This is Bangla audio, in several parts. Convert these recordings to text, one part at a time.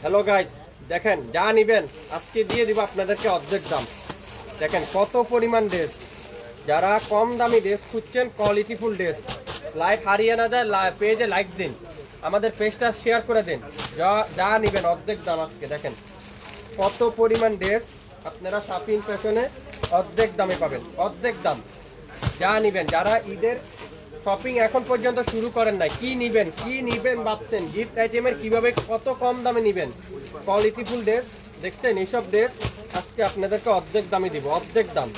হ্যালো গাইস, দেখেন যা নিবেন আজকে দিয়ে দিব আপনাদেরকে অর্ধেক দাম। দেখেন কত পরিমাণ ড্রেস। যারা কম দামি ড্রেস খুঁজছেন, কোয়ালিটিফুল ড্রেস, লাইক হারিয়ে না যায়, পেজে লাইক দিন, আমাদের পেজটা শেয়ার করে দিন। যা নিবেন অর্ধেক দাম আজকে। দেখেন কত পরিমাণ ড্রেস আপনারা শপিং ফ্যাশনে অর্ধেক দামে পাবেন, অর্ধেক দাম। যা নিবেন, যারা ঈদের শপিং এখন পর্যন্ত শুরু করেন নাই, কি নিবেন ভাবছেন, গিফট আইটেমের কিভাবে কত কম দামে নিবেন, কোয়ালিটিফুল ড্রেস দেখছেন, এইসব ড্রেস আজকে আপনাদেরকে অর্ধেক দামে দিব, অর্ধেক দাম।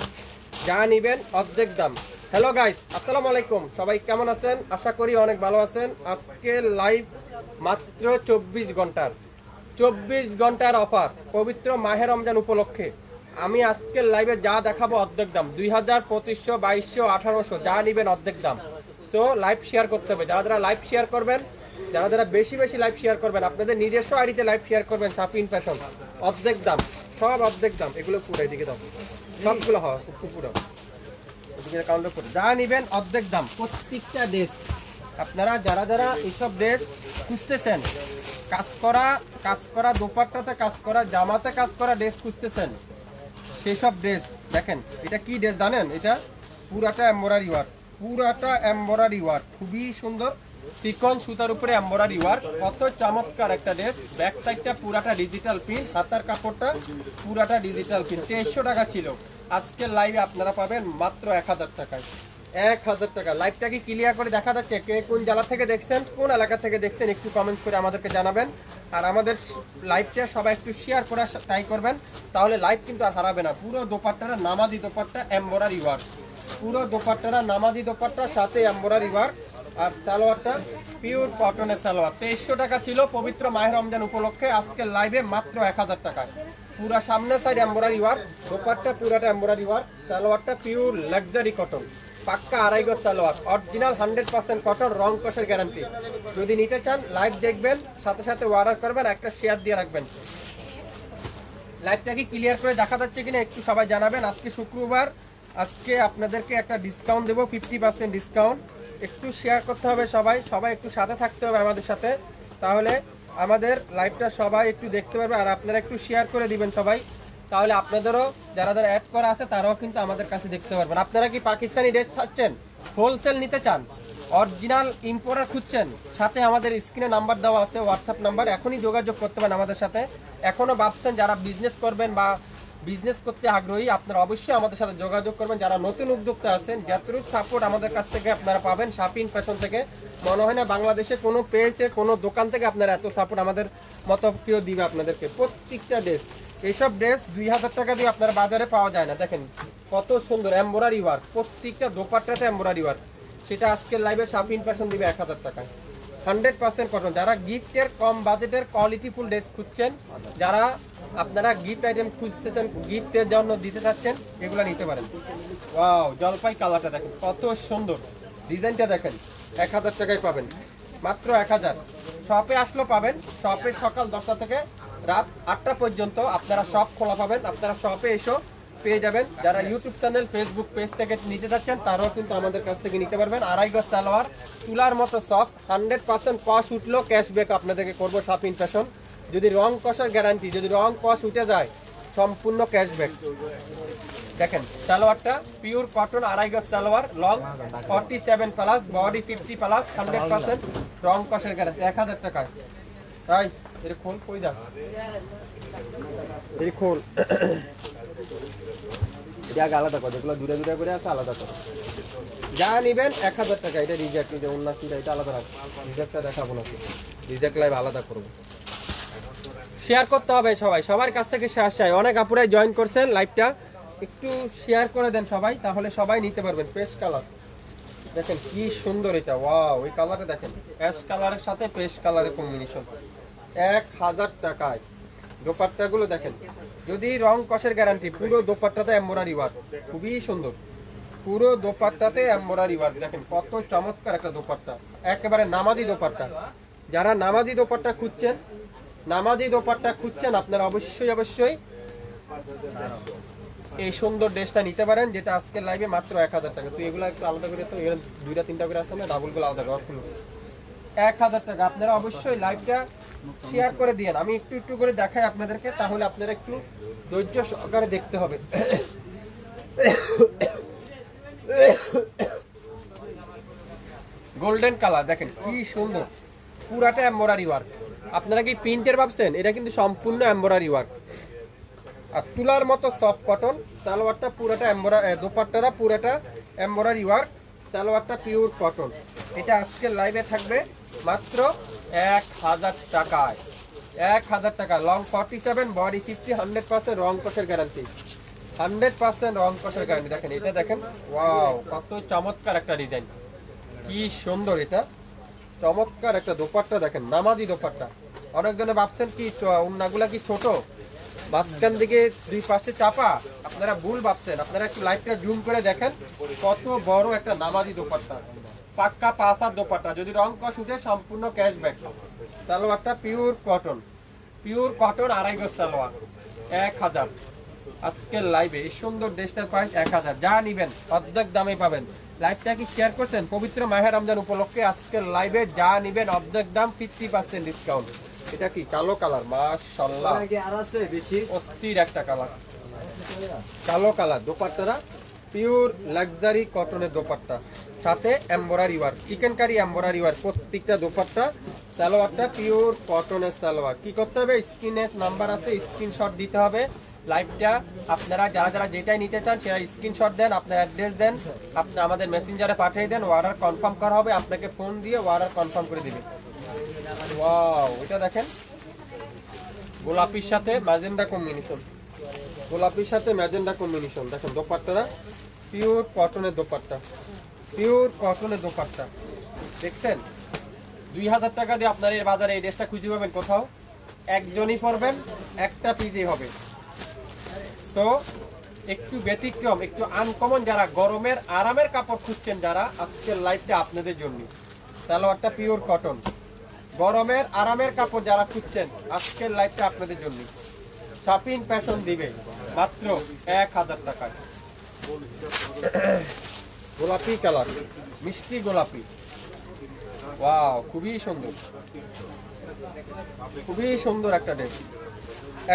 যা নিবেন অর্ধেক দাম। হ্যালো গাইস, আসসালামু আলাইকুম, সবাই কেমন আছেন? আশা করি অনেক ভালো আছেন। আজকে লাইভ মাত্র 24 ঘন্টার অফার, পবিত্র মাহে রমজান উপলক্ষে আমি আজকের লাইভে যা দেখাবো অর্ধেক দাম। 2000, 2500, 2200, 1800, যা নিবেন অর্ধেক দাম। সো লাইভ শেয়ার করতে হবে। যারা লাইভ শেয়ার করবেন, যারা বেশি লাইভ শেয়ার করবেন, আপনাদের নিজস্ব আইডিতে লাইভ শেয়ার করবেন, শপিং ফ্যাশন অর্ধেক দাম, সব অর্ধেক দাম। এগুলো পুরো এদিকে দাও, সবগুলো হয় পুরো কাউন্ট করে। যা নিবেন অর্ধেক দাম, প্রত্যেকটা ড্রেস। আপনারা যারা এইসব ড্রেস খুঁজতেছেন, কাজ করা দোপাট্টাতে কাজ করা, জামাতে কাজ করা ড্রেস খুঁজতেছেন, সেসব ড্রেস দেখেন। এটা কি ড্রেস জানেন? এটা পুরাটা এমব্রয়ডারি ওয়ার্ক, পুরাটা এমব্রয়ডারি ওয়ার্ক, খুবই সুন্দর চিকন সুতার উপরে এমব্রয়ডারি ওয়ার্ক। কত চমৎকার একটা ড্রেস। ব্যাক সাইডটা পুরাটা ডিজিটাল প্রিন্ট, হাতার কাপড়টা পুরাটা ডিজিটাল প্রিন্ট। 2300 টাকা ছিল, আজকের লাইভে আপনারা পাবেন মাত্র 1000 টাকায়। 1000 টাকা। লাইভটা কি ক্লিয়ার করে দেখা যাচ্ছে? কে কোন জেলা থেকে দেখছেন, কোন এলাকা থেকে দেখছেন, একটু কমেন্টস করে আমাদেরকে জানাবেন। আর আমাদের লাইভটা সবাই একটু শেয়ার করার ট্রাই করবেন, তাহলে লাইভ কিন্তু আর হারাবে না। পুরো দোপাট্টাটা নামাজি দোপাট্টা, এমব্রয়ডারি ওয়ার্ক, পুরো দোপাট্টাটা নামাজি দোপাট্টার সাথে এমব্রয়ডারি ওয়ার্ক। আর সালোয়ারটা পিওর কটনের সালোয়ার। 2300 টাকা ছিল পবিত্র মাহে রমজান উপলক্ষে, আজকের লাইভে মাত্র 1000 টাকায়। পুরা সামনে সাইড এমব্রয়ডারি ওয়ার্ক, দোপাট্টা পুরাটা এমব্রয়ডারি ওয়ার্ক, সালোয়ারটা পিওর লাক্সারি কটন, পাক্কা আড়াই গজ সালোয়ার, অরিজিনাল 100% কটন, রং কষের গ্যারান্টি। যদি নিতে চান লাইভ দেখবেন, সাথে অর্ডার করবেন, একটা শেয়ার দিয়ে রাখবেন। লাইভটা কি ক্লিয়ার করে দেখা যাচ্ছে কিনা একটু সবাই জানাবেন। আজকে শুক্রবার, আজকে আপনাদেরকে একটা ডিসকাউন্ট দেবো, 50% ডিসকাউন্ট। একটু শেয়ার করতে হবে সবাই একটু সাথে থাকতে হবে আমাদের সাথে, তাহলে আমাদের লাইভটা সবাই একটু দেখতে পারবে। আর আপনারা একটু শেয়ার করে দিবেন সবাই, তাহলে আপনাদেরও যারা অ্যাড করা আছে তারাও কিন্তু আমাদের কাছে দেখতে পারবেন। আপনারা কি পাকিস্তানি ড্রেস চাচ্ছেন, হোলসেল নিতে চান, অরিজিনাল ইম্পোর্টার খুঁজছেন, সাথে আমাদের স্ক্রিনে নাম্বার দেওয়া আছে, হোয়াটসঅ্যাপ নাম্বার, এখনই যোগাযোগ করতে পারেন আমাদের সাথে। এখনও ভাবছেন যারা বিজনেস করবেন বা বিজনেস করতে আগ্রহী, আপনারা অবশ্যই আমাদের সাথে যোগাযোগ করবেন। যারা নতুন উদ্যোক্তা আছেন, যতটুকু সাপোর্ট আমাদের কাছ থেকে আপনারা পাবেন শপিং ফ্যাশন থেকে, মনে হয় না বাংলাদেশে কোনো পেজে কোনো দোকান থেকে আপনারা এত সাপোর্ট আমাদের মতো কেউ দিবে আপনাদেরকে। প্রত্যেকটা ড্রেস, এইসব ড্রেস 2000 টাকা দিয়ে আপনারা বাজারে পাওয়া যায় না। দেখেন কত সুন্দর এমব্রয়ডারি ওয়ার্ক, প্রত্যেকটা দোপাট্টাতে এমব্রয়ডারি ওয়ার্ক। সেটা আজকের লাইভে শপিং ফ্যাশন দিবে 1000 টাকায়, 100% কটন। যারা গিফটের কম বাজেটের কোয়ালিটিফুল ড্রেস খুঁজছেন, যারা আপনারা গিফট আইটেম খুঁজতেছেন, গিফটের জন্য দিতে চাচ্ছেন, এগুলো নিতে পারেন। ওয়াও, জলপাই কালারটা দেখেন কত সুন্দর, ডিজাইনটা দেখেন। 1000 টাকায় পাবেন, মাত্র 1000। শপে আসলেও পাবেন, শপে সকাল 10টা থেকে রাত 8টা পর্যন্ত আপনারা শপ খোলা পাবেন। আপনারা শপে এসেও পেয়ে যাবেন। যারা ইউটিউব চ্যানেল, ফেসবুক পেজ থেকে নিতে চাচ্ছেন, তারাও কিন্তু আমাদের কাছ থেকে নিতে পারবেন। আড়াই গজ সালোয়ার, তুলার মতো সফট, 100% কস উঠলো ক্যাশব্যাক আপনাদেরকে করবো শপিং ফ্যাশন। যদি রং কষার গ্যারান্টি, যদি রং কস উঠে যায় সম্পূর্ণ ক্যাশব্যাক। দেখেন সালোয়ারটা পিওর কটন, আড়াই গজ সালোয়ার, লং 47+, বডি 50+, 100% রং কষের গ্যারান্টি, 1000 টাকায়। তাই এটা খোল, কই যা এটা খোল, এটা আগে আলাদা করো, যেগুলো দূরে করে আছে আলাদা করো। যা নিবেন 1000 টাকা। এটা রিজেক্ট, যে অন্য কিটা এটা আলাদা রাখবো, রিজেক্টটা দেখাবো না, রিজেক্ট লাইভ আলাদা করবো। শেয়ার করতে হবে সবার কাছ থেকে শেয়ার চাই। অনেক আপুরাই জয়েন করছেন লাইভটা, একটু শেয়ার করে দেন সবাই, তাহলে সবাই নিতে পারবেন। পেস্ট কালার দেখেন কি সুন্দর এটা, ওয়াও, ওই কালারটা দেখেন, অ্যাশ কালারের সাথে পেস্ট কালারের কম্বিনেশন, 1000 টাকায়। দোপাট্টাগুলো দেখেন, যদি রং কষের গ্যারান্টি, পুরো দোপাট্টাতে এমব্রয়ডারি ওয়ার্ক, খুবই সুন্দর, পুরো দোপাট্টাতে এমব্রয়ডারি ওয়ার্ক। দেখেন কত চমৎকার একটা দোপাট্টা, একেবারে নামাজি দোপাট্টা। যারা নামাজি দোপাট্টা খুঁজছেন, আপনারা অবশ্যই এই সুন্দর ড্রেসটা নিতে পারেন, যেটা আজকের লাইভে মাত্র 1000 টাকা। তুই এগুলো একটু আলাদা করে, তো 2টা 3টা করে আছে না, ডাবলগুলো আলাদা করে। 1000 টাকা। আপনারা অবশ্যই লাইভটা শেয়ার করে দিয়েন। আমি একটু একটু করে দেখাই আপনাদেরকে, তাহলে আপনারা একটু ধৈর্য সহকারে দেখতে হবে। গোল্ডেন কালার দেখেন কি সুন্দর, পুরাটা এমব্রয়ডারি ওয়ার্ক। আপনারা কি প্রিন্টের ভাবছেন? এটা কিন্তু সম্পূর্ণ এমব্রয়ডারি ওয়ার্ক। আর তুলার মতো সফট কটন। সালোয়ারটা পুরাটা এমব্রয়ডারি, দোপাট্টাটা পুরাটা এমব্রয়ডারি ওয়ার্ক, সালোয়ারটা পিওর কটন। এটা আজকে লাইভে থাকবে মাত্র 1000 টাকায়। 1000 টাকা। লং 47, বডি 50, 100% রং কষের গ্যারান্টি। 100% রং কষের গ্যারান্টি। দেখেন এটা দেখেন, ওয়াও কত চমৎকার একটা ডিজাইন, কি সুন্দর। এটা চমৎকার একটা দোপাট্টা দেখেন, নামাজি দোপাট্টা। অনেকজনে ভাবছেন কি ওন্নাগুলা কি ছোট, মাঝখান দিকে দুই পাশে চাপা, আপনারা ভুল ভাবছেন। আপনারা একটু লাইভটা জুম করে দেখেন কত বড় একটা নামাজি দোপাট্টা, পাক্কা 5 দোপাট্টা। যদি রং কষ উঠে সম্পূর্ণ ক্যাশব্যাক। সালোয়ারটা পিওর কটন, পিওর কটন, 2.5 গজ সালোয়ার। 1000 আজকের লাইভে এই সুন্দর ড্রেসটার প্রাইস 1000। যা নিবেন অর্ধেক দামে পাবেন। লাইভটা কি শেয়ার করছেন? পবিত্র মাহে রমজান উপলক্ষে আজকের লাইভে যা নিবেন অর্ধেক দাম, 50% ডিসকাউন্ট। এটা কি কালো কালার? মাশাআল্লাহ, অস্থির একটা কালার, কালো কালার। দোপাট্টাটা পিওর লাক্সারি কটনের দোপাট্টা, সাথে embroidery work, chikankari embroidery work প্রত্যেকটা দোপাট্টা। সালোয়ারটা পিওর কটনের সালোয়ার। কি করতে হবে? স্ক্রিনে নাম্বার আছে, স্ক্রিনশট দিতে হবে। লাইভটা আপনারা যারা যারা যেটাই নিতে চান সেটা স্ক্রিনশট দেন, আপনার অ্যাড্রেস দেন, আপনি আমাদের মেসেঞ্জারে পাঠিয়ে দেন। অর্ডার কনফার্ম করা হবে, আপনাকে ফোন দিয়ে অর্ডার কনফার্ম করে দিবে। ওয়াও, এটা দেখেন গোলাপির সাথে ম্যাজেন্ডা কম্বিনেশন, গোলাপির সাথে ম্যাজেন্ডা কম্বিনেশন। দেখেন দোপাট্টাটা পিওর কটনের দোপাট্টা, পিওর কটনের দোপাট্টা। দেখছেন 2000 টাকা দিয়ে আপনার এই বাজারে এই ড্রেসটা খুঁজে পাবেন কোথাও? একজনই পরবেন, একটা পিসই হবে। সো একটু ব্যতিক্রম, একটু আনকমন, যারা গরমের আরামের কাপড় খুঁজছেন, যারা আজকের লাইফটা আপনাদের জন্য। সালোয়ারটা পিওর কটন, গরমের আরামের কাপড় যারা খুঁজছেন, আজকের লাইফটা আপনাদের জন্য। শপিং ফ্যাশন দিবে মাত্র 1000 টাকায়। গোলাপি কালার, মিষ্টি গোলাপি, ওয়াও খুবই সুন্দর, খুবই সুন্দর একটা ড্রেস।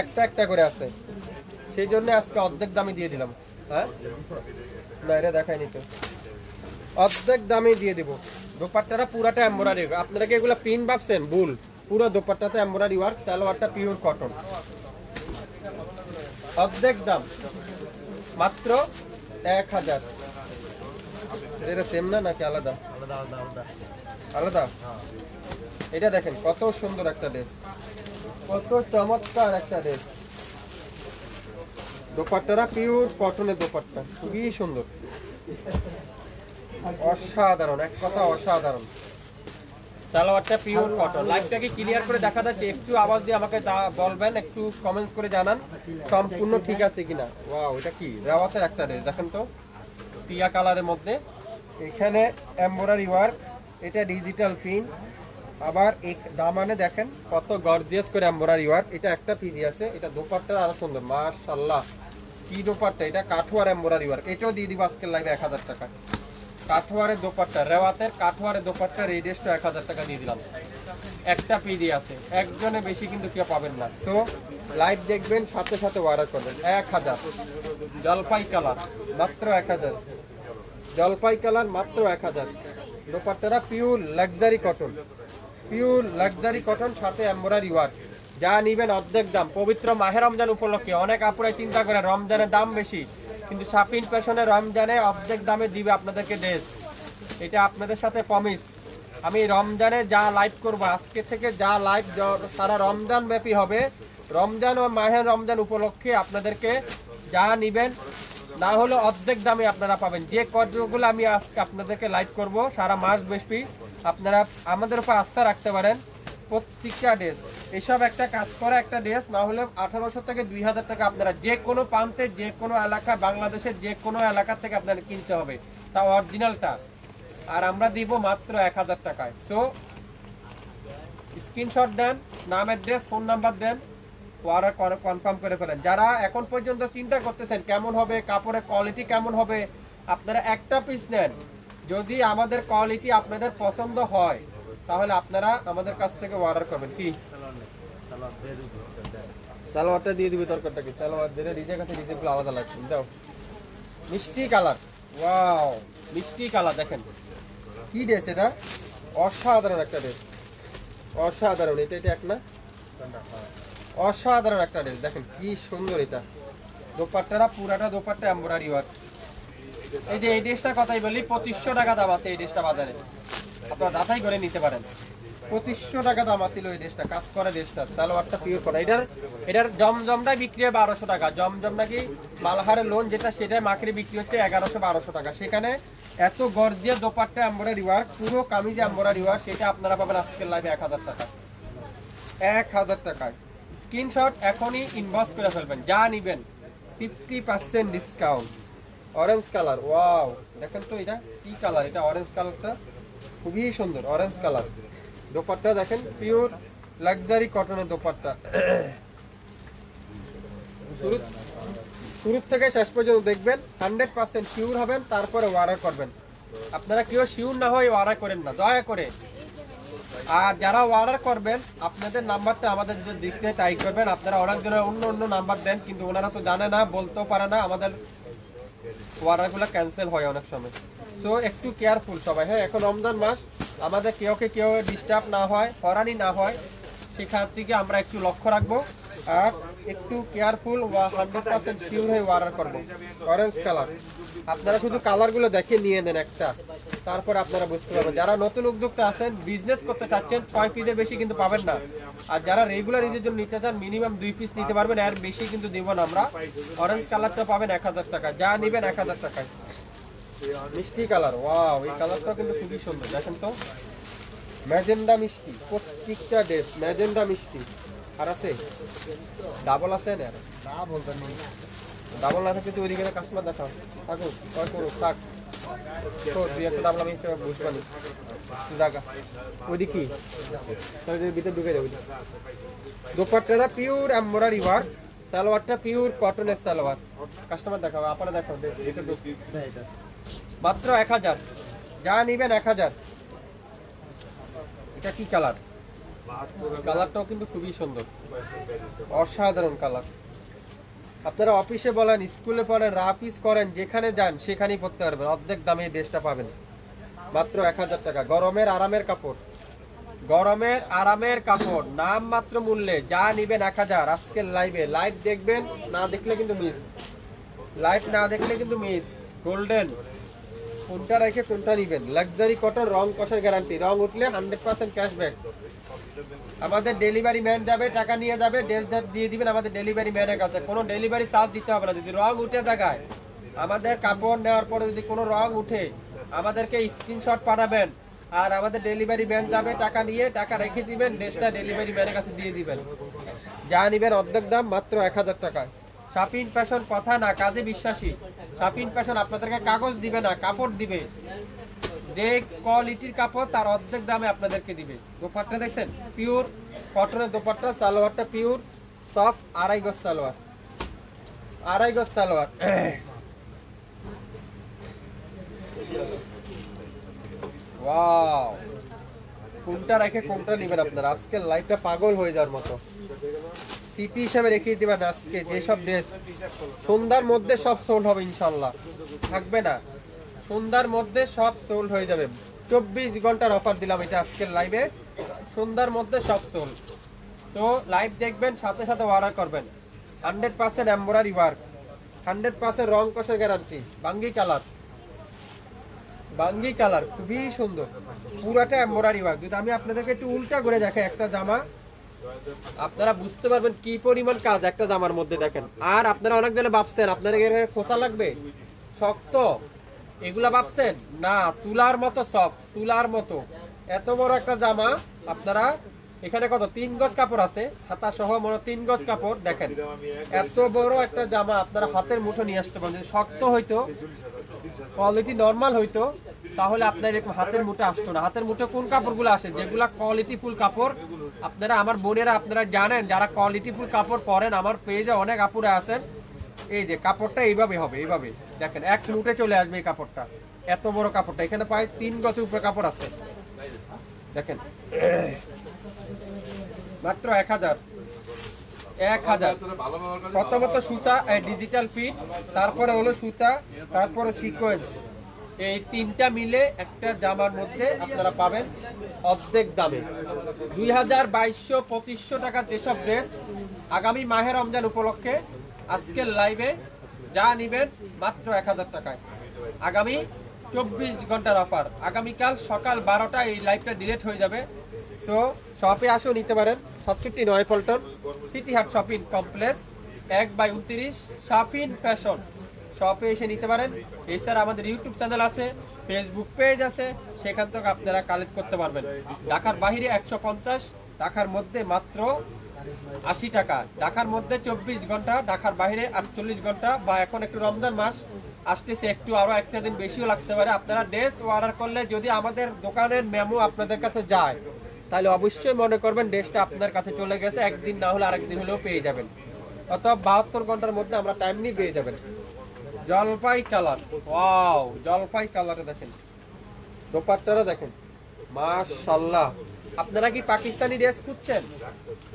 একটা একটা করে আছে, সেই জন্য আজকে অর্ধেক দামে দিয়ে দিলাম। হ্যাঁ না, এটা দেখায়নি তো, অর্ধেক দামে দিয়ে দিব। দোপাট্টাটা পুরাটা এমব্রয়ডারি। আপনারা কি এগুলো প্রিন্ট ভাবছেন? ভুল, পুরো দোপাট্টাতে এমব্রয়ডারি ওয়ার্ক, সালোয়ারটা পিওর কটন। অর্ধেক দাম মাত্র 1000। এটা সেম না নাকি আলাদা? আলাদা। এটা দেখেন কত সুন্দর একটা ড্রেস, কত চমৎকার একটা ড্রেস। দোপাট্টাটা পিওর কটনের দোপাট্টা, খুবই সুন্দর, অসাধারণ, এক কথা অসাধারণ। সালোয়ারটা পিওর কটন। লাইভটাকে ক্লিয়ার করে দেখা যাচ্ছে? একটু আওয়াজ দিয়ে আমাকে বলবেন, একটু কমেন্টস করে জানান সম্পূর্ণ ঠিক আছে কিনা। ওয়াও, এটা কি রাওয়াতের একটা ড্রেস দেখেন তো, টিয়া কালারের মধ্যে, এখানে এমব্রয়ডারি ওয়ার্ক, এটা ডিজিটাল প্রিন্ট। আবার এই দামানে দেখেন কত গর্জিয়াস করে এমব্রয়ডারি ওয়ার্ক। এটা একটা পিডি আছে। এটা দোপাট্টা আরো সুন্দর, মাশাআল্লাহ কি দোপাট্টা। এটা কাঠওয়ার এমব্রয়ডারি ওয়ার্ক। এটাও দিয়ে দিব আজকের লাইভে 1000 টাকা। কাঠওয়ারের দোপাট্টা, রেওয়াতের কাঠওয়ারের দোপাট্টার এই ড্রেসটা 1000 টাকা দিয়ে দিলাম। একটা পিডি আছে, একজনে বেশি কিন্তু কেউ পাবেন না। সো লাইভ দেখবেন, সাথে সাথে অর্ডার করবেন। 1000। জলপাই কালার মাত্র 1000, জলপাই কালার মাত্র 1000। দোপাট্টাটা pure luxury cotton, pure luxury cotton, সাথে এমব্রয়ডারি ওয়ার্ক। যা নিবেন অর্ধেক দাম। পবিত্র মাহে রমজান উপলক্ষে অনেক আপুরাই চিন্তা করে রমজানের দাম বেশি, কিন্তু শাপিন ফ্যাশনে রমজানে অর্ধেক দামে দিবে আপনাদেরকে ড্রেস। এটা আপনাদের সাথে প্রমিস। আমি রমজানে যা লাইভ করব, আজকে থেকে যা লাইভ সারা রমজান ব্যাপী হবে, রমজান ও মাহে রমজান উপলক্ষে আপনাদেরকে যা নিবেন না হলে অর্ধেক দামে আপনারা পাবেন। যে কতগুলো আমি আজকে আপনাদেরকে লাইভ করব সারা মাস ব্যাপী, আপনারা আমাদের উপর আস্থা রাখতে পারেন। প্রত্যেকটা ড্রেস, এসব একটা কাজ করা একটা ড্রেস না হলে 1800 থেকে 2000 টাকা আপনারা যে কোনো প্রান্তে, যে কোনো এলাকা, বাংলাদেশের যে কোনো এলাকা থেকে আপনারা কিনতে হবে, তা অরিজিনালটা। আর আমরা দিব মাত্র 1000 টাকায়। সো স্ক্রিনশট দেন, নাম, অ্যাড্রেস, ফোন নাম্বার দেন, অর্ডার কনফার্ম করে ফেলেন। যারা এখন পর্যন্ত চিন্তা করতেছেন কেমন হবে, কাপড়ের কোয়ালিটি কেমন হবে, আপনারা একটা পিস নেন। যদি আমাদের কোয়ালিটি আপনাদের পছন্দ হয়, তাহলে আপনারা আমাদের কাছ থেকে অর্ডার করবেন। কি সালোয়ারটা দিয়ে দিবে, দরকারটা কি? সালোয়ার দিলে রিজেক্ট আছে, রিজেক্টগুলো আলাদা লাগছে। দাও, মিষ্টি কালার, ওয়াও মিষ্টি কালার দেখেন কি ড্রেস এটা, অসাধারণ একটা ড্রেস, অসাধারণ। এটা এক না, অসাধারণ একটা ড্রেস দেখেন কি সুন্দর। এটা দোপাট্টাটা পুরাটা দোপাট্টা এমব্রয়ডারি ওয়ার্ক। এই যে এই ড্রেসটার কথাই বলি, 2500 টাকা দাম আছে এই ড্রেসটা বাজারে, আপনারা যাচাই করে নিতে পারেন। 2500 টাকা দাম আছিল এই ড্রেসটা, কাজ করা ড্রেসটার। সালোয়ারটা পিওর করা। এটার জমজমটাই বিক্রি হয় 1200 টাকা। জমজম নাকি মালহারের লোন যেটা, সেটাই মার্কেটে বিক্রি হচ্ছে 1100-1200 টাকা। সেখানে এত গর্জিয়া দোপাট্টা এমব্রয়ডারি ওয়ার্ক, পুরো কামিজে এমব্রয়ডারি ওয়ার্ক, সেটা আপনারা পাবেন আজকের লাইভে 1000 টাকা। 1000 টাকায় স্ক্রিনশট এখনই ইনবক্স করে ফেলবেন, যা নিবেন 50% ডিসকাউন্ট। অরেঞ্জ কালার, ওয়াও দেখেন তো এটা কি কালার, এটা অরেঞ্জ কালারটা খুবই সুন্দর, অরেঞ্জ কালার। দোপাট্টা দেখেন পিওর লাক্সারি কটনের দোপাট্টা। শুরু থেকে শেষ পর্যন্ত দেখবেন, 100% শিওর হবেন, তারপরে অর্ডার করবেন। আপনারা কেউ শিওর না হয়ে অর্ডার করেন না দয়া করে। আর যারা অর্ডার করবেন আপনাদের নাম্বারটা আমাদের দিক থেকে টাইপ করবেন। আপনারা অনেক জনের অন্য নাম্বার দেন, কিন্তু ওনারা তো জানে না, বলতেও পারে না, আমাদের অর্ডারগুলো ক্যান্সেল হয় অনেক সময়। সো একটু কেয়ারফুল সবাই, হ্যাঁ। এখন রমজান মাস, আমাদের কেউ ডিস্টার্ব না হয়, হয়রানি না হয়, সেখান থেকে আমরা একটু লক্ষ্য রাখবো আর একটু কেয়ারফুল বা 100% শিওর হয়ে অর্ডার করবো। অরেঞ্জ কালার, আপনারা শুধু কালারগুলো দেখে নিয়ে নেন একটা, তারপর আপনারা বুঝতে পারবেন। যারা নতুন উদ্যোক্তা আছেন, বিজনেস করতে চাচ্ছেন, 6 পিসের বেশি কিন্তু পাবেন না। আর যারা রেগুলার ইউজের জন্য নিতে চান, মিনিমাম 2 পিস নিতে পারবেন, এর বেশি কিন্তু দিব না আমরা। অরেঞ্জ কালারটা পাবেন 1000 টাকা, যা নেবেন 1000 টাকায়। মিষ্টি কালার, ওয়াও এই কালারটা কিন্তু খুবই সুন্দর দেখেন তো, ম্যাজেন্ডা মিষ্টি, প্রত্যেকটা ড্রেস ম্যাজেন্ডা মিষ্টি। আর আছে ডাবল আছে না? ডাবল না থাকলে তো ওইদিকে কাস্টমার দেখাও, থাকুক কয় করুক থাক, তো দুই একটা ডাবল আমি হিসেবে বুঝবানি জায়গা ওইদিকে ভিতরে ঢুকে যাবে। দোপাট্টাটা পিওর এমব্রয়ডারি ওয়ার্ক, সালোয়ারটা পিওর কটনের সালোয়ার। কাস্টমার দেখাও, আপনারা দেখাও, মাত্র 1000, যা নিবেন 1000। এটা কি কালার? কালারটাও কিন্তু খুবই সুন্দর, অসাধারণ কালার। আপনারা অফিসে বলেন, স্কুলে পড়েন, রাফিস করেন, যেখানে যান সেখানেই পড়তে পারবেন, অর্ধেক দামে এই ড্রেসটা পাবেন মাত্র 1000 টাকা। গরমের আরামের কাপড়, গরমের আরামের কাপড়, নাম মাত্র মূল্যে, যা নিবেন 1000। আজকের লাইভে, লাইভ দেখবেন, না দেখলে কিন্তু মিস, লাইভ না দেখলে কিন্তু মিস। গোল্ডেন, কোনটা রেখে কোনটা নিবেন। লাক্সারি কটন, রং কষার গ্যারান্টি, রং উঠলে 100% ক্যাশব্যাক। আমাদের ডেলিভারি ম্যান যাবে, টাকা নিয়ে যাবে, ড্রেস দিয়ে দিবেন আমাদের ডেলিভারি ম্যানের কাছে, কোনো ডেলিভারি চার্জ দিতে হবে না। যদি রং উঠে জায়গায়, আমাদের কাপড় নেওয়ার পরে যদি কোনো রং উঠে, আমাদেরকে স্ক্রিনশট পাঠাবেন, আর আমাদের ডেলিভারি ম্যান যাবে, টাকা নিয়ে, টাকা রেখে দিবেন, ড্রেসটা ডেলিভারি ম্যানের কাছে দিয়ে দিবেন। যা নিবেন অর্ধেক দাম, মাত্র 1000 টাকায়। শাপিন ফ্যাশন, কথা না কাজে বিশ্বাসী। শাপিন ফ্যাশন আপনাদেরকে কাগজ দিবে না, কাপড় দিবে, যে কোয়ালিটির কাপড় তার অর্ধেক দামে আপনাদেরকে দিবে। দোপাট্টা দেখছেন, পিওর কটনের দোপাট্টা, সালোয়ারটা পিওর সফট, 2.5 গজ সালোয়ার, 2.5 গজ সালোয়ার। ওয়াও, কোনটা রেখে কোনটা নেবেন আপনারা। আজকের লাইফটা পাগল হয়ে যাওয়ার মতো, স্মৃতি হিসাবে রেখে দিবেন। আজকে যেসব ড্রেস সন্ধ্যার মধ্যে সব সোল্ড হবে ইনশাল্লাহ, থাকবে না, সন্ধ্যার মধ্যে সব সোল্ড হয়ে যাবে। 24 ঘন্টার অফার দিলাম এটা আজকের লাইভে, সন্ধ্যার মধ্যে সব সোল্ড। সো লাইভ দেখবেন, সাথে সাথে অর্ডার করবেন। 100% এমব্রয়ডারি ওয়ার্ক, 100% রং কষের গ্যারান্টি। বাঙ্গি কালার, বাঙ্গি কালার খুবই সুন্দর, পুরাটা এমব্রয়ডারি ওয়ার্ক। যদি আমি আপনাদেরকে একটু উল্টা করে দেখাই একটা জামা, আপনারা বুঝতে পারবেন কি পরিমাণ কাজ একটা জামার মধ্যে দেখেন। আর আপনারা অনেক দিনে ভাবছেন আপনাদের খোসা লাগবে, শক্ত, এগুলা ভাবছেন না, তুলার মতো সব, তুলার মতো এত বড় একটা জামা। আপনারা এখানে কত 3 গজ কাপড় আছে, হাতা সহ মনে 3 গজ কাপড় দেখেন। এত বড় একটা জামা আপনারা হাতের মুঠো নিয়ে আসতে পারেন। যদি শক্ত হইতো, কোয়ালিটি নরমাল হইতো, তাহলে আপনার এরকম হাতের মুঠে আসতো না। হাতের মুঠে কোন কাপড়গুলো আসে, যেগুলা কোয়ালিটি ফুল কাপড়, আপনারা আমার বোনেরা আপনারা জানেন, যারা কোয়ালিটি ফুল কাপড় পরেন, আমার পেজে অনেক আপুরা আছেন। এই যে কাপড়টা এইভাবে হবে, এইভাবে দেখেন, এক মুঠে চলে আসবে এই কাপড়টা, এত বড় কাপড়টা। এখানে প্রায় 3 গজের উপরে কাপড় আছে দেখেন মাত্র 1000 1000। প্রথমত সুতা ডিজিটাল প্রিন্ট, তারপরে হলো সুতা, তারপরে সিকোয়েন্স, এই তিনটা মিলে একটা জামার মধ্যে আপনারা পাবেন অর্ধেক দামে। 2200-2500 টাকার যেসব ড্রেস আগামী মাহে রমজান উপলক্ষে আজকের লাইভে যা নিবেন মাত্র 1000 টাকায়। আগামী 24 ঘন্টার অফার, আগামীকাল সকাল 12টা এই লাইভটা ডিলিট হয়ে যাবে। সো শপে আসো, নিতে পারেন 67 নয়পল্টন সিটি হাট শপিং কমপ্লেক্স 1/29 শাফিন ফ্যাশন। শপে এসে নিতে পারেন। এছাড়া আমাদের ইউটিউব চ্যানেল আছে, ফেসবুক পেজ আছে, সেখান থেকে আপনারা কালেক্ট করতে পারবেন। ঢাকার বাইরে 150, ঢাকার মধ্যে মাত্র 80 টাকা। ঢাকার মধ্যে 24 ঘন্টা, ঢাকার বাইরে 48 ঘন্টা। বা এখন একটু রমজান মাস আসতেছে, একটু আরো একটা দিন বেশিও লাগতে পারে। আপনারা ড্রেস অর্ডার করলে যদি আমাদের দোকানের মেমো আপনাদের কাছে যায়, তাহলে অবশ্যই মনে করবেন ড্রেসটা আপনার কাছে চলে গেছে, একদিন না হলে আরেকদিন হলেও পেয়ে যাবেন, অথবা 72 ঘন্টার মধ্যে আমরা টাইম নিয়ে পেয়ে যাবেন। জলপাই কালার, ওয়াও জলপাই কালারে দেখেন, দোপাট্টারা দেখেন, মাশাআল্লাহ। আপনারা কি পাকিস্তানি ড্রেস খুঁজছেন,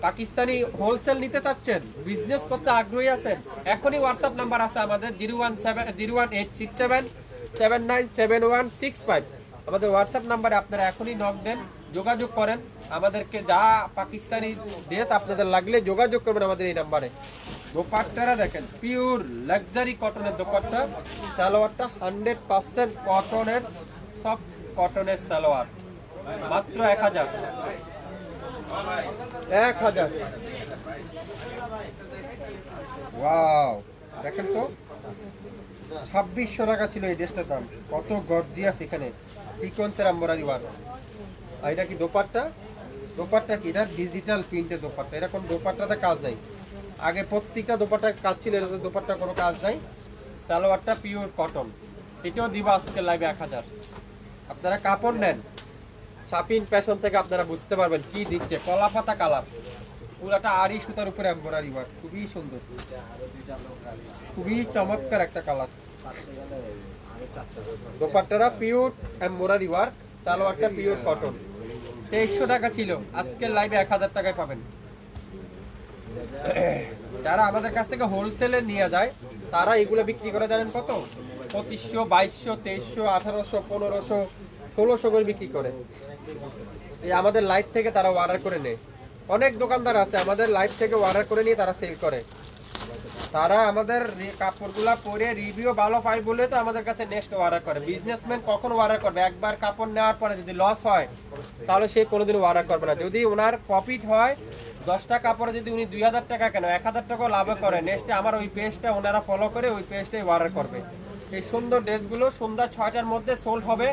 পাকিস্তানি হোলসেল নিতে চাচ্ছেন, বিজনেস করতে আগ্রহী আছেন? এখনই হোয়াটসঅ্যাপ নাম্বার আছে আমাদের 01867797165। আমাদের হোয়াটসঅ্যাপ নাম্বারে আপনারা এখনই নক দেন, যোগাযোগ করেন আমাদেরকে। যা পাকিস্তানি ড্রেস আপনাদের লাগলে যোগাযোগ করবেন আমাদের এই নাম্বারে। দোপাট্টারা দেখেন, পিওর লাক্সারি কটনের দোপাট্টা, সালোয়ারটা 100% কটনের, সফট কটনের সালোয়ার, মাত্র 1000। ওয়াও দেখেন তো, 2600 টাকা ছিল এই ড্রেসটার দাম। কত গর্জিয়াস, এখানে সিকোয়েন্সের এমব্রয়ডারি ওয়ার্ক। আর এটা কি দোপাট্টা, দোপাট্টা কি এটা ডিজিটাল প্রিন্টের দোপাট্টা। এরকম দোপাট্টাতে কাজ নাই, আগে প্রত্যেকটা দোপাট্টার কাজ ছিল, এটা দোপাট্টা কোনো কাজ নাই। সালোয়ারটা পিওর কটন, এটাও দিব আজকে লাইভে 1000। আপনারা কাপড় নেন শাফিন ফ্যাশন থেকে, আপনারা বুঝতে পারবেন কি দিচ্ছে। কলা পাতা কালার, পুরাটা আড়ি সুতার উপরে এমব্রয়ডারি ওয়ার্ক, খুবই সুন্দর, খুবই চমৎকার একটা কালার। দোপাট্টাটা পিওর এমব্রয়ডারি ওয়ার্ক, সালোয়ারটা পিওর কটন। 2300 টাকা ছিল, আজকের লাইভে 1000 টাকায় পাবেন। যারা আমাদের কাছ থেকে হোলসেলে নিয়ে যায় তারা এগুলো বিক্রি করে জানেন কত? 2500, 2200, 2300, 1800, 1500, 1600 করে বিক্রি করে। এই আমাদের লাইভ থেকে তারা অর্ডার করে নেয়। অনেক দোকানদার আছে আমাদের লাইভ থেকে অর্ডার করে নিয়ে তারা সেল করে। তারা আমাদের কাপড়গুলা পরে রিভিউ ভালো পায় বলে তো আমাদের কাছে নেক্সট অর্ডার করে। বিজনেসম্যান কখন অর্ডার করবে? একবার কাপড় নেওয়ার পরে যদি লস হয় তাহলে সে কোনোদিন অর্ডার করবে না। যদি ওনার প্রফিট হয় 10টা কাপড়ে যদি উনি 2000 টাকা কেন 1000 টাকাও লাভ করে, নেক্সটে আমার ওই পেজটা ওনারা ফলো করে ওই পেজটাই অর্ডার করবে। এই সুন্দর ড্রেসগুলো সন্ধ্যা 6টার মধ্যে সোল্ড হবে।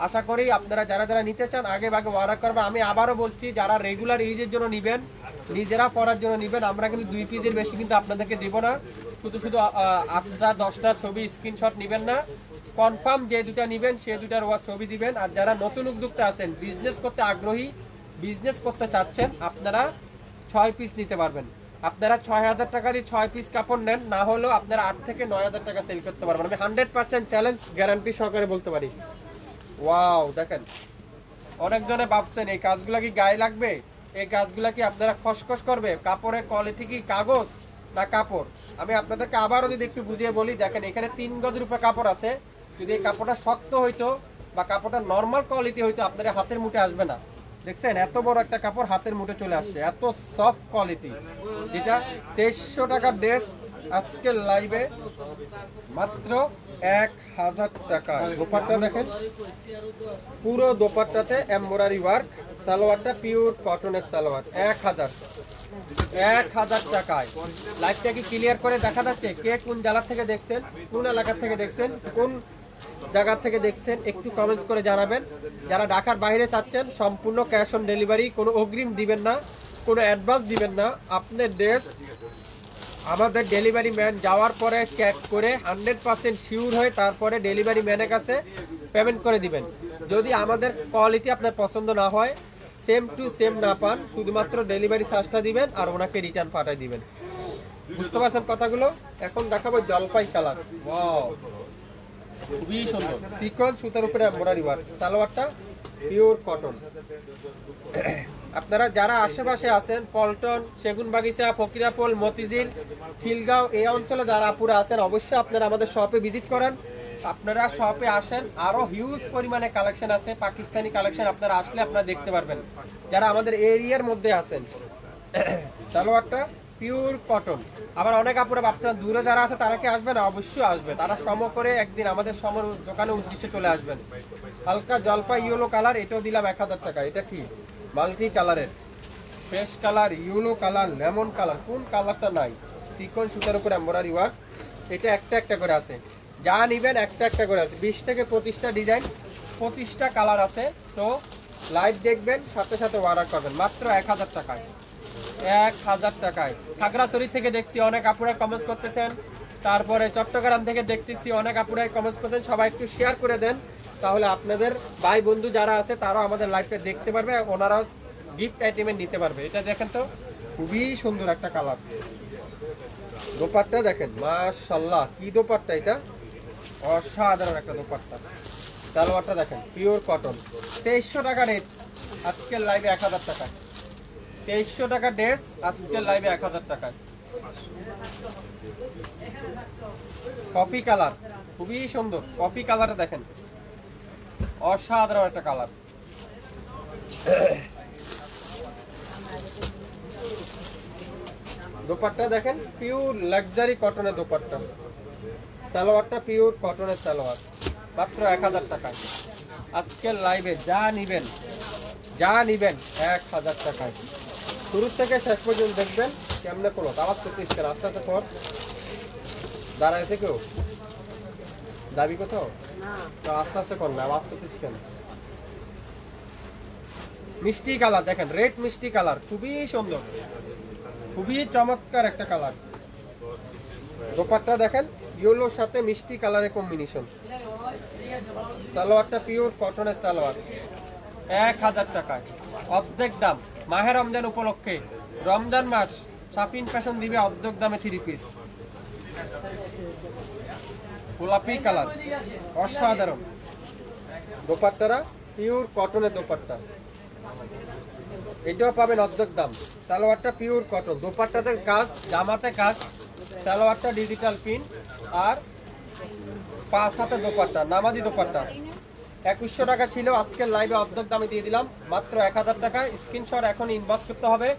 আশা করি আপনারা যারা যারা নিতে চান আগে ভাগে অর্ডার করবে। আমি আবারও বলছি, যারা রেগুলার ইউজের জন্য নেবেন, নিজেরা পরার জন্য নেবেন, আমরা কিন্তু 2 পিসের বেশি কিন্তু আপনাদেরকে দিব না। শুধু শুধু 8টা 10টা ছবি স্ক্রিনশট নেবেন না, কনফার্ম যে দুটা নেবেন সে দুটার ছবি দিবেন। আর যারা নতুন উদ্যোক্তা আছেন, বিজনেস করতে আগ্রহী, বিজনেস করতে চাচ্ছেন, আপনারা 6 পিস নিতে পারবেন। আপনারা 6000 টাকা দিয়ে 6 পিস কাপড় নেন, না হলেও আপনারা 8 থেকে 9000 টাকা সেল করতে পারবেন। আমি 100% চ্যালেঞ্জ গ্যারান্টি সহকারে বলতে পারি। ওয়াও দেখেন, অনেকজনে ভাবছেন এই কাজগুলা কি গায়ে লাগবে, এই কাজগুলা কি আপনারা খসখস করবে, কাপড়ের কোয়ালিটি কি কাগজ না কাপড়? আমি আপনাদেরকে আবারও যদি একটু বুঝিয়ে বলি, দেখেন এখানে 3 গজের উপরে কাপড় আছে। যদি এই কাপড়টা শক্ত হইতো বা কাপড়টা নর্মাল কোয়ালিটি হইতো, আপনাদের হাতের মুঠে আসবে না। দেখছেন এত বড় একটা কাপড় হাতের মুঠে চলে আসছে, এত সফট কোয়ালিটি। যেটা 2300 টাকার ড্রেস আজকের লাইভে মাত্র 1000 টাকা। দোপাট্টা দেখেন, পুরো দোপাট্টাতে এমব্রয়ডারি ওয়ার্ক, সালোয়ারটা পিওর কটনের সালোয়ার। 1000 টাকায়। লাইভটা কি ক্লিয়ার করে দেখা যাচ্ছে? কে কোন জেলা থেকে দেখছেন, কোন এলাকা থেকে দেখছেন, কোন জায়গা থেকে দেখছেন একটু কমেন্টস করে জানাবেন। যারা ঢাকার বাইরে চাচ্ছেন, সম্পূর্ণ ক্যাশ অন ডেলিভারি, কোনো অগ্রিম দিবেন না, কোনো অ্যাডভান্স দিবেন না। আপনার ড্রেস আমাদের ডেলিভারি ম্যান যাওয়ার পরে চেক করে 100% শিওর হয়ে তারপরে ডেলিভারি ম্যানের কাছে পেমেন্ট করে দিবেন। যদি আমাদের কোয়ালিটি আপনার পছন্দ না হয়, সেম টু সেম না পান, শুধুমাত্র ডেলিভারি চার্জটা দিবেন আর ওনাকে রিটার্ন পাঠিয়ে দিবেন। বুঝতে পারছেন কথাগুলো? এখন দেখাবো জলপাই কালার। ওয়াও খুবই সুন্দর, সিকোয়েন্স সুতার উপরে এমব্রয়ডারি ওয়ার্ক, সালোয়ারটা পিওর কটন। আপনারা যারা আশেপাশে আছেন পল্টন, সেগুনবাগিচা, ফকিরাপোল, মতিঝিল, খিলগাঁও এই অঞ্চলে যারা আপুরা আছেন অবশ্যই আপনারা আমাদের শপে ভিজিট করেন। আপনারা শপে আসেন, আরো হিউজ পরিমাণে কালেকশন আছে, পাকিস্তানি কালেকশন আপনারা আসলে আপনারা দেখতে পারবেন যারা আমাদের এরিয়ার মধ্যে আছেন। সালোয়ারটা পিওর কটন। আবার অনেক আপুরা ভাবছেন দূরে যারা আছে তারা কি আসবে না? অবশ্যই আসবে, তারা সম করে একদিন আমাদের সমর দোকানের উদ্দেশ্যে চলে আসবেন। হালকা জলপাই ইয়েলো কালার, এটাও দিলাম 1000 টাকা। এটা কি মাল্টি কালারের fresh colour, yellow colour, lemon colour, কোন কালারটা নাই? সিকন সুতার উপর এমব্রয়ডারি ওয়ার্ক। এটা একটা একটা করে আছে, যা নিবেন একটা একটা করে আছে। 20 থেকে 25টা ডিজাইন, 25টা কালার আছে। তো লাইভ দেখবেন, সাথে সাথে অর্ডার করবেন মাত্র 1000 টাকায়। 1000 টাকায়। খাগড়াছড়ি থেকে দেখছি অনেক আপুরা কমেন্টস করতেছেন, তারপরে চট্টগ্রাম থেকে দেখতেছি অনেক আপুরাই কমেন্টস করতেন। সবাই একটু শেয়ার করে দেন, তাহলে আপনাদের ভাই বন্ধু যারা আছে তারাও আমাদের লাইভটা দেখতে পারবে, ওনারাও গিফট আইটেমে নিতে পারবে। এটা দেখেন তো, খুবই সুন্দর একটা কালার। দোপাট্টা দেখেন, মাশাআল্লাহ কি দোপাট্টা, এটা অসাধারণ একটা দোপাট্টা। সালোয়ারটা দেখেন পিওর কটন। 2300 টাকা রেট, আজকের লাইভে 1000 টাকা। 2300 টাকা ড্রেস, আজকের লাইভে 1000 টাকায়। কফি কালার, খুবই সুন্দর কফি কালারটা দেখেন, অসাধারণ একটা কালার। দোপাট্টা দেখেন পিওর লাক্সারি কটনের দোপাট্টা। সালোয়ারটা পিওর কটনের সালোয়ার, মাত্র 1000 টাকায়। আজকের লাইভে যা নিবেন 1000 টাকায়। শুরু থেকে শেষ পর্যন্ত দেখবেন। কেমনে কোনো আওয়াজ করতে ইচ্ছা, আস্তে আস্তে পর দাঁড়াইছে কেউ দাবি কোথাও, তো আস্তে আস্তে কর না, আওয়াজ করতে কেন। মিষ্টি কালার দেখেন, রেড মিষ্টি কালার, খুবই সুন্দর, খুবই চমৎকার একটা কালার। দোপাট্টা দেখেন ইয়েলোর সাথে মিষ্টি কালারের কম্বিনেশন। সালোয়ারটা পিওর কটনের সালোয়ার, 1000 টাকায়, অর্ধেক দাম। মাহে রমজান উপলক্ষে, রমজান মাস শাপিন ফ্যাশন দিবে অর্ধেক দামে 3 পিস। গোলাপি কালার, অসাধারণ। দোপাট্টারা পিওর কটনের দোপাট্টা, এটাও পাবেন অর্ধেক দাম। সালোয়ারটা পিওর কটন, দোপাট্টাতে কাজ, জামাতে কাজ, সালোয়ারটা ডিজিটাল প্রিন্ট, আর 5 হাতে দোপাট্টা, নামাজি দোপাট্টা। 2100 টাকা ছিল, আজকের লাইভে অর্ধেক দামে দিয়ে দিলাম মাত্র 1000 টাকা। স্ক্রিনশট এখন ইনবক্স করতে হবে।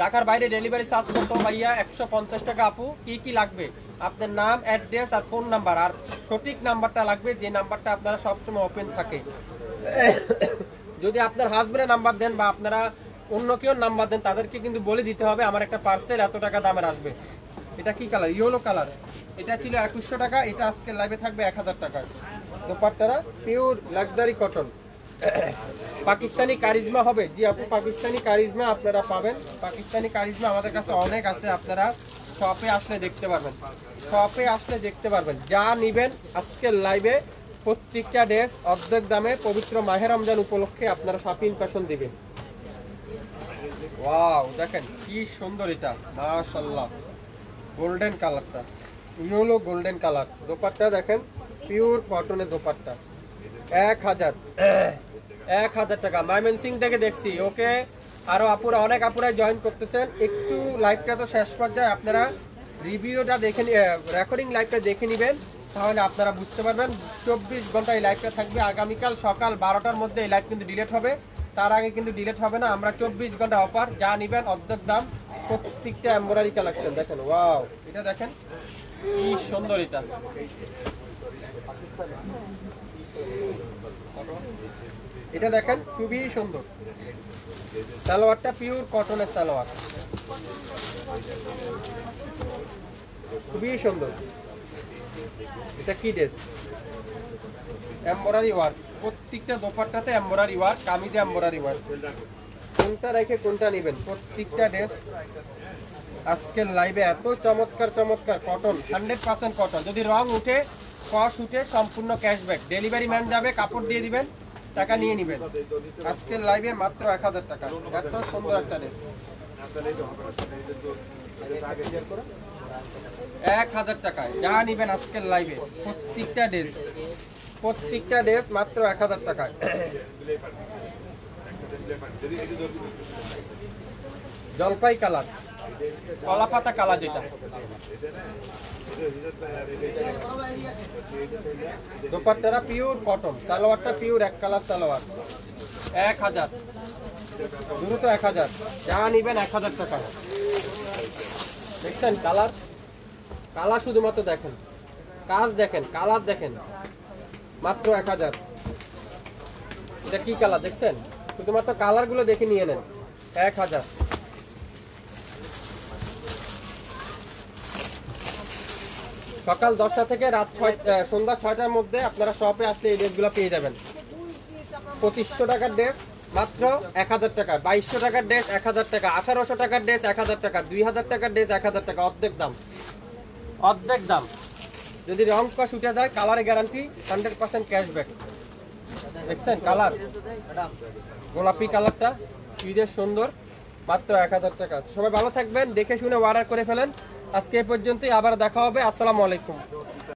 ঢাকার বাইরে ডেলিভারি চার্জ করতে হবে ভাইয়া 150 টাকা। আপু কি কি লাগবে? আপনার নাম, অ্যাড্রেস আর ফোন নাম্বার, আর সঠিক নাম্বারটা লাগবে, যে নাম্বারটা আপনারা সবসময় ওপেন থাকে। যদি আপনার হাজবেন্ডের নাম্বার দেন বা আপনারা অন্য কেউ নাম্বার দেন, তাদেরকে কিন্তু বলে দিতে হবে আমার একটা পার্সেল এত টাকা দামের আসবে। এটা কি কালার? Yellow colour. এটা ছিল 2100 টাকা, এটা আজকের লাইভে থাকবে 1000 টাকা। দোপাট্টারা pure luxury cotton. Pakistani charisma হবে? জি আপু, পাকিস্তানি কারিজমা আপনারা পাবেন। পাকিস্তানি কারিজমা আমাদের কাছে অনেক আছে, আপনারা শপে আসলে দেখতে পারবেন। শপে আসলে দেখতে পারবেন। যা নিবেন আজকের লাইভে প্রত্যেকটা ড্রেস অর্ধেক দামে, পবিত্র মাহে রমজান উপলক্ষে আপনারা শাপিন ফ্যাশন দিবেন। ওয়াও দেখেন কি সুন্দর, এটা মাশাআল্লাহ গোল্ডেন কালারটা, ইয়েলো গোল্ডেন কালার। দোপাট্টা দেখেন পিওর কটনের দোপাট্টা, 1000 টাকা। ময়মনসিং থেকে দেখছি, ওকে। আরো আপুরা, অনেক আপুরাই জয়েন করতেছেন। একটু লাইভটা তো শেষ পর্যায়ে আপনারা রিভিউটা দেখে, রেকর্ডিং লাইভটা দেখে নেবেন, তাহলে আপনারা বুঝতে পারবেন। 24 ঘন্টা এই লাইভটা থাকবে। আগামীকাল সকাল 12টার মধ্যে এই লাইভ কিন্তু ডিলিট হবে, তার আগে কিন্তু ডিলিট হবে না। আমরা 24 ঘন্টা অফার, যা নিবেন অর্ধেক দাম। প্রত্যেকটা এমব্রয়ডারি কালেকশন দেখেন, ওয়াও এটা দেখেন কি সুন্দর, এটা এটা দেখেন খুবই সুন্দর। সালোয়ারটা পিওর কটনের সালোয়ার, খুবই সুন্দর। এটা কি ড্রেস? এমব্রয়ডারি ওয়ার্ক, প্রত্যেকটা দোপাট্টাতে এমব্রয়ডারি ওয়ার্ক, কামিজে এমব্রয়ডারি ওয়ার্ক। কোনটা রেখে কোনটা নেবেন? প্রত্যেকটা ড্রেস আজকের লাইভে এত চমৎকার চমৎকার কটন, 100% কটন। যদি রং উঠে, কস উঠে, সম্পূর্ণ ক্যাশব্যাক। ডেলিভারি ম্যান যাবে, কাপড় দিয়ে দিবেন, টাকা নিয়ে নেবেন। আজকের লাইভে মাত্র 1000 টাকা। এত সুন্দর একটা ড্রেস, 1000 টাকায় যা নিবেন আজকের লাইভে। প্রত্যেকটা ড্রেস প্রত্যেকটা ড্রেস মাত্র 1000 টাকায়। জলপাই কালার, কলাপাতা কালার, যেটা দোপাট্টাটা পিওর কটন, সালোয়ারটা পিওর এক কালার সালোয়ার। 1000 দ্রুত 1000, যা নিবেন 1000 টাকা। দেখছেন কালার, কালার শুধুমাত্র দেখেন, কাজ দেখেন, কালার দেখেন, মাত্র 1000। এটা কি কালার দেখছেন? শুধুমাত্র কালার গুলো দেখে নিয়ে নেন। 1000। সকাল 10টা থেকে রাত সন্ধ্যা 6টার মধ্যে আপনারা শপে আসলে এই ড্রেসগুলো পেয়ে যাবেন। 2500 টাকার ড্রেস মাত্র 1000 টাকা, 2200 টাকার ড্রেস 1000 টাকা, 1800 টাকার ড্রেস 1000 টাকা, 2000 টাকার ড্রেস 1000 টাকা, অর্ধেক দাম, অর্ধেক দাম। যদি রং কস উঠে যায় কালারে গ্যারান্টি 100% ক্যাশব্যাক। দেখছেন কালার, গোলাপি কালারটা ঈদের সুন্দর, মাত্র 1000 টাকা। সবাই ভালো থাকবেন, দেখে শুনে অর্ডার করে ফেলেন। আজকে এই পর্যন্তই, আবার দেখা হবে। আসসালামু আলাইকুম।